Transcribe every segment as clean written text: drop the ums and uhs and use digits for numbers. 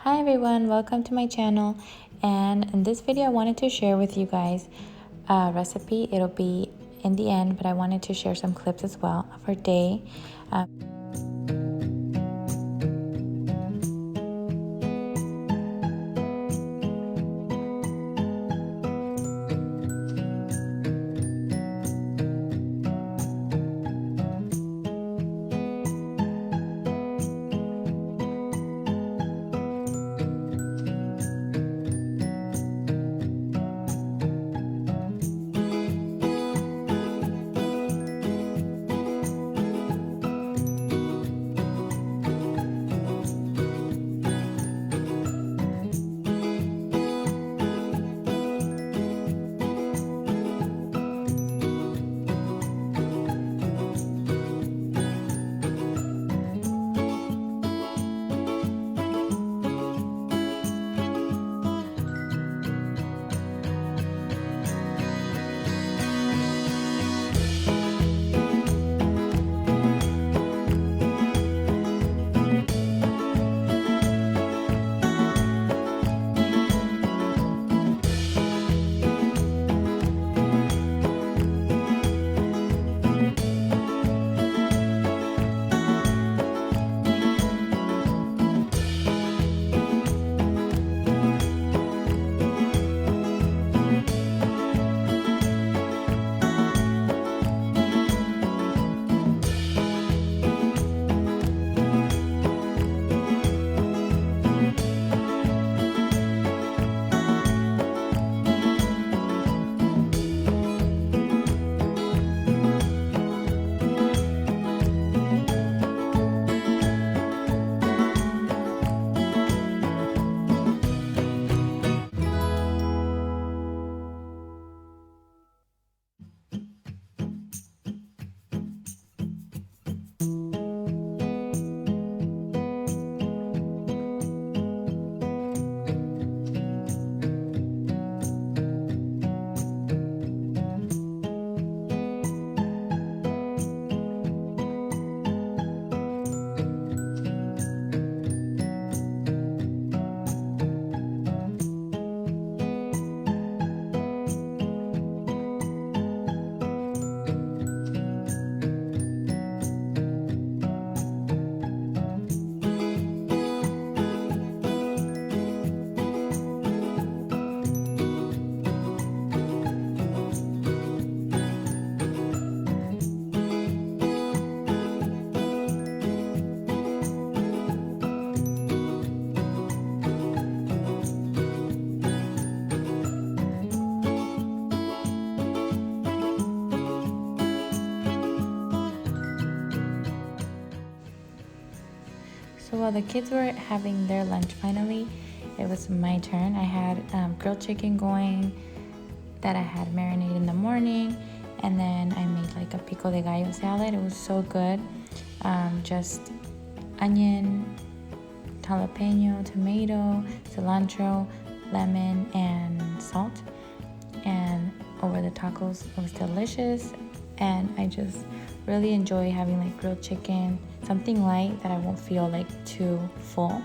Hi everyone, welcome to my channel, and in this video I wanted to share with you guys a recipe. It'll be in the end, but I wanted to share some clips as well of our day. So while the kids were having their lunch finally, it was my turn. I had grilled chicken going that I had marinated in the morning, and then I made like a pico de gallo salad. It was so good. Just onion, jalapeno, tomato, cilantro, lemon, and salt. And over the tacos, it was delicious. And I just really enjoy having like grilled chicken, something light that I won't feel like too full.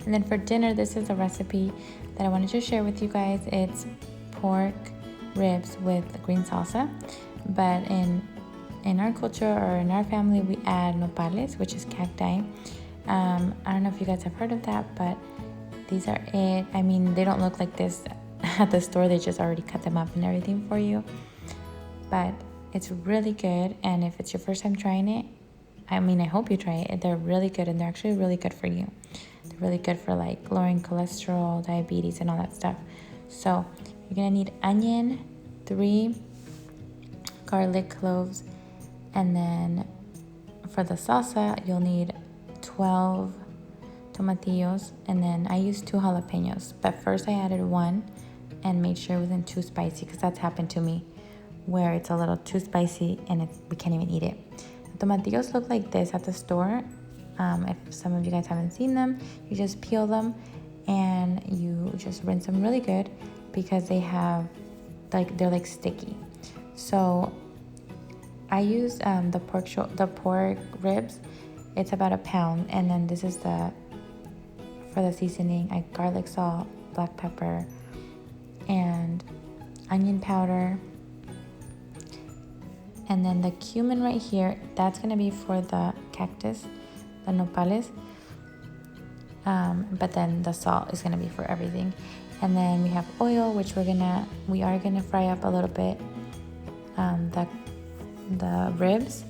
And then for dinner, this is a recipe that I wanted to share with you guys. It's pork ribs with green salsa, but in our culture or in our family, we add nopales, which is cacti. I don't know if you guys have heard of that, but these are it. I mean, they don't look like this at the store. They just already cut them up and everything for you, but it's really good. And if it's your first time trying it, I mean, I hope you try it. They're really good, and they're actually really good for you. They're really good for like lowering cholesterol, diabetes, and all that stuff. So you're gonna need onion, 3 garlic cloves, and then for the salsa you'll need 12 tomatillos, and then I used 2 jalapenos, but first I added 1 and made sure it wasn't too spicy, because that's happened to me where it's a little too spicy and we can't even eat it. The tomatillos look like this at the store. If some of you guys haven't seen them, you just peel them and you just rinse them really good, because they have they're like sticky. So I use the pork ribs, It's about a pound. And then this is for the seasoning. I garlic salt, black pepper, and onion powder. And then the cumin right here, that's gonna be for the cactus, the nopales. But then the salt is gonna be for everything. And then we have oil, which we are gonna fry up a little bit, the ribs,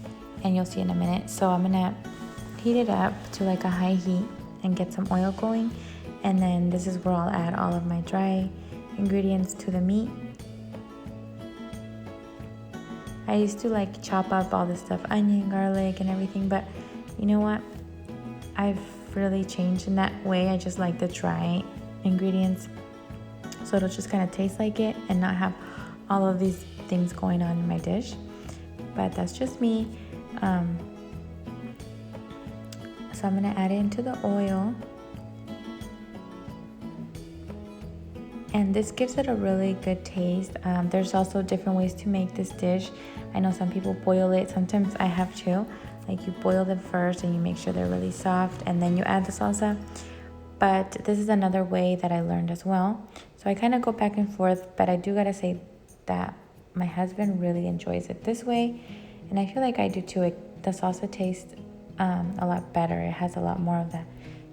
and you'll see in a minute. So I'm gonna heat it up to like a high heat and get some oil going. And then this is where I'll add all of my dry ingredients to the meat. I used to like chop up all this stuff, onion, garlic, and everything, but you know what? I've really changed in that way. I just like the dry ingredients, so it'll just kind of taste like it and not have all of these things going on in my dish. But that's just me. So I'm gonna add it into the oil. And this gives it a really good taste. There's also different ways to make this dish. I know some people boil it. Sometimes I have too. Like you boil them first and you make sure they're really soft and then you add the salsa. But this is another way that I learned as well. So I kind of go back and forth, but I do gotta say that my husband really enjoys it this way. And I feel like I do too. The salsa tastes a lot better. It has a lot more of that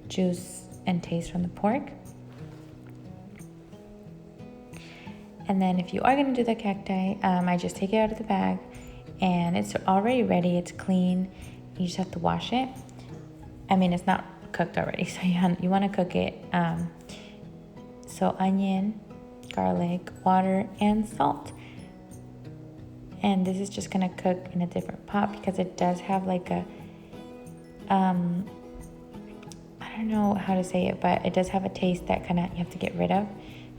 juice and taste from the pork. And then if you are going to do the cacti, I just take it out of the bag and it's already ready. It's clean. You just have to wash it. I mean, it's not cooked already, so you want to cook it. So onion, garlic, water, and salt. And this is just going to cook in a different pot because it does have like a, I don't know how to say it, but it does have a taste that kind of you have to get rid of.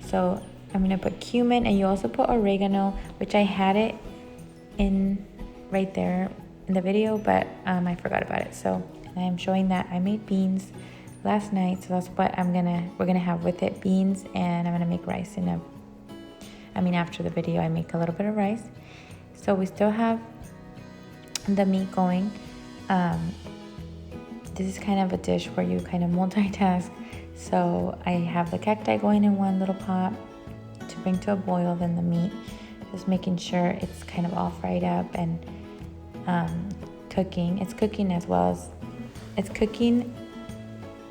So I'm gonna put cumin, and you also put oregano, which I had it in right there in the video, but I forgot about it. So I'm showing that I made beans last night, so that's what we're gonna have with it, beans, and I'm gonna make rice after the video I make a little bit of rice. So we still have the meat going. This is kind of a dish where you kind of multitask. So I have the cacti going in one little pot to bring to a boil, then the meat, just making sure it's kind of all fried up and cooking. It's cooking as well as it's cooking,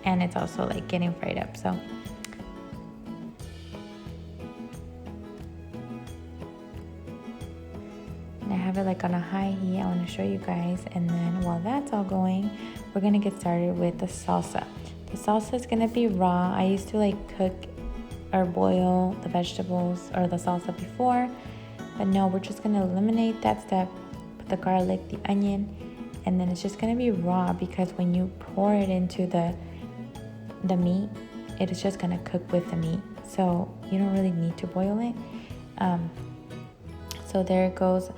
and it's also like getting fried up. So and I have it like on a high heat. I want to show you guys, and then while that's all going, we're gonna get started with the salsa. The salsa is gonna be raw. I used to like cook or boil the vegetables or the salsa before, but no, we're just gonna eliminate that step, put the garlic, the onion, and then it's just gonna be raw, because when you pour it into the meat, it is just gonna cook with the meat, so you don't really need to boil it. So there it goes.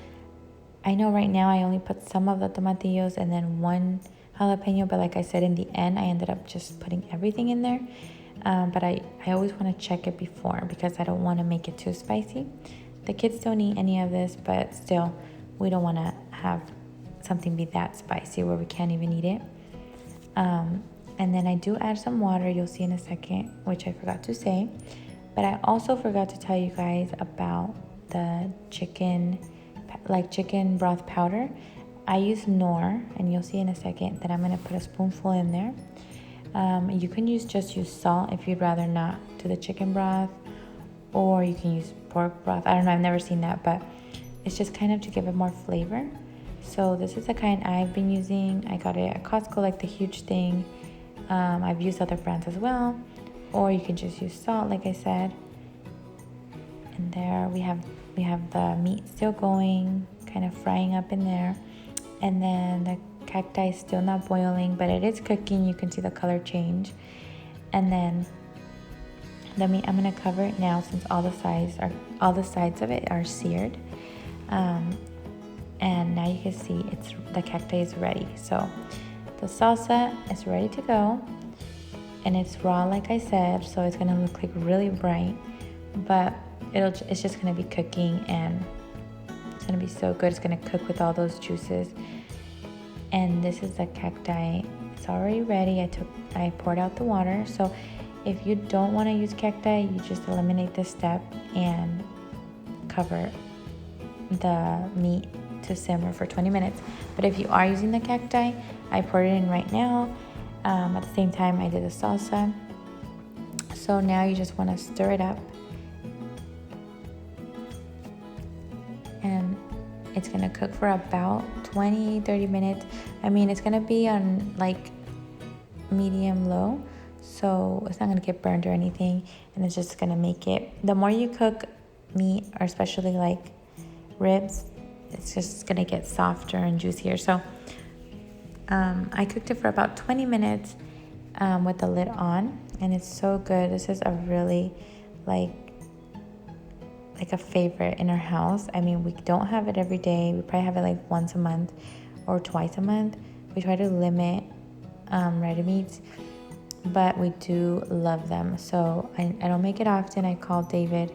I know right now I only put some of the tomatillos and then one jalapeno, but like I said, in the end I ended up just putting everything in there. But I always want to check it before, because I don't want to make it too spicy. The kids don't eat any of this, but still, we don't want to have something be that spicy where we can't even eat it. And then I do add some water, you'll see in a second, which I forgot to say. But I also forgot to tell you guys about the chicken broth powder. I use Knorr, and you'll see in a second that I'm going to put a spoonful in there. You can use salt if you'd rather not do the chicken broth, or you can use pork broth. I don't know, I've never seen that, but it's just kind of to give it more flavor. So this is the kind I've been using. I got it at Costco, like the huge thing. I've used other brands as well, or you can just use salt, like I said. And there we have the meat still going, kind of frying up in there, and then the cacti is still not boiling, but it is cooking. You can see the color change. And then the meat, I'm gonna cover it now, since all the sides of it are seared. And now you can see the cacti is ready. So the salsa is ready to go, and it's raw, like I said, so it's gonna look like really bright, but it's just gonna be cooking, and it's gonna be so good. It's gonna cook with all those juices. And this is the cacti. It's already ready. I poured out the water. So if you don't want to use cacti, you just eliminate this step and cover the meat to simmer for 20 minutes. But if you are using the cacti, I poured it in right now. At the same time, I did the salsa. So now you just want to stir it up. And it's going to cook for about 20-30 minutes. I mean, it's going to be on like medium low, so it's not going to get burned or anything, and it's just going to make it, the more you cook meat, or especially like ribs, it's just going to get softer and juicier. So I cooked it for about 20 minutes with the lid on, and it's so good. This is a really like a favorite in our house. I mean, we don't have it every day. We probably have it like once a month or twice a month. We try to limit ready meats, but we do love them. So I don't make it often. I called David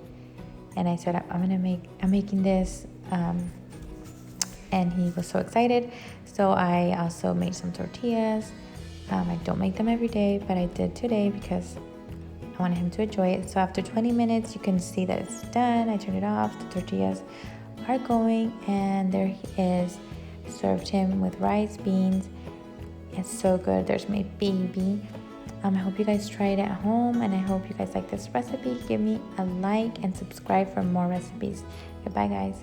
and I said, I'm making this, and he was so excited. So I also made some tortillas. I don't make them every day, but I did today because I wanted him to enjoy it. So after 20 minutes, you can see that it's done. I turned it off. The tortillas are going, and there he is. Served him with rice, beans. It's so good. There's my baby. I hope you guys try it at home, and I hope you guys like this recipe. Give me a like and subscribe for more recipes. Goodbye, guys.